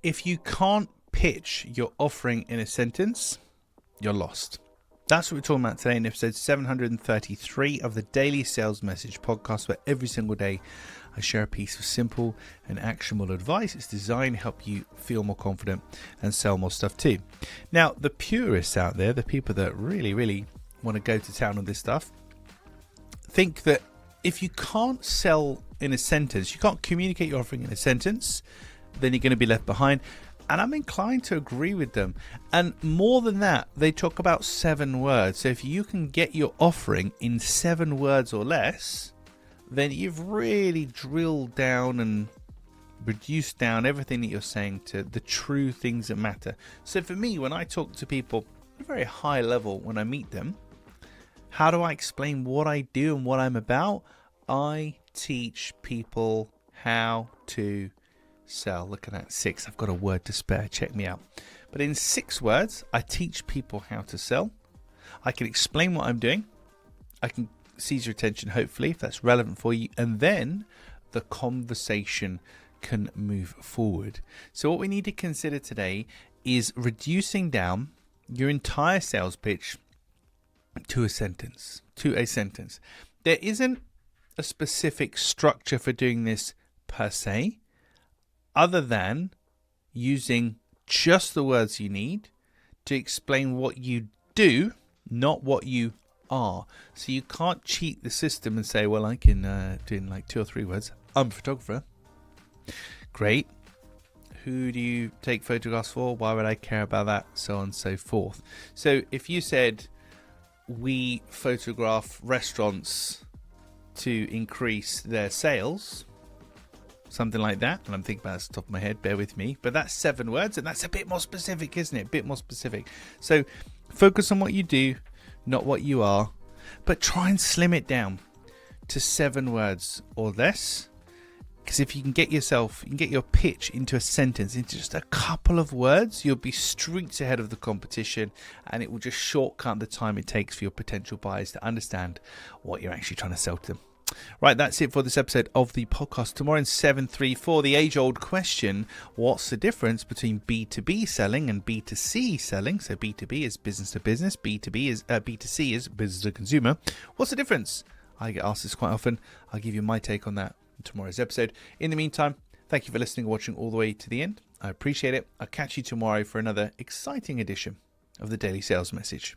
if you can't pitch your offering in a sentence, you're lost. That's what we're talking about today in episode 733 of the Daily Sales Message podcast, where every single day I share a piece of simple and actionable advice. It's designed to help you feel more confident and sell more stuff too. Now, the purists out there, the people that really want to go to town on this stuff, think that if you can't sell in a sentence, you can't communicate your offering in a sentence, then you're going to be left behind. And I'm inclined to agree with them. And more than that, they talk about 7 words. So if you can get your offering in 7 words or less, then you've really drilled down and reduced down everything that you're saying to the true things that matter. So for me, when I talk to people at a very high level, when I meet them, how do I explain what I do and what I'm about? I teach people how to sell. Look at that, 6. I've got a word to spare. Check me out. But in 6 words, I teach people how to sell. I can explain what I'm doing. I can seize your attention, hopefully, if that's relevant for you. And then the conversation can move forward. So what we need to consider today is reducing down your entire sales pitch to a sentence. There isn't a specific structure for doing this per se, other than using just the words you need to explain what you do, not what you are. So you can't cheat the system and say, well, I can do in like 2 or 3 words. I'm a photographer. Great. Who do you take photographs for? Why would I care about that? So on and so forth. So if you said, we photograph restaurants to increase their sales, something like that, and I'm thinking about it off the top of my head, bear with me, but that's 7 words, and that's a bit more specific, isn't it? A bit more specific. So focus on what you do, not what you are, but try and slim it down to 7 words or less, because if you can get your pitch into a sentence, into just a couple of words, you'll be streets ahead of the competition, and it will just shortcut the time it takes for your potential buyers to understand what you're actually trying to sell to them. Right, that's it for this episode of the podcast. Tomorrow in 734, the age-old question, what's the difference between B2B selling and B2C selling? So B2B is business to business, B2C is business to consumer. What's the difference? I get asked this quite often. I'll give you my take on that in tomorrow's episode. In the meantime, thank you for listening and watching all the way to the end. I appreciate it. I'll catch you tomorrow for another exciting edition of the Daily Sales Message.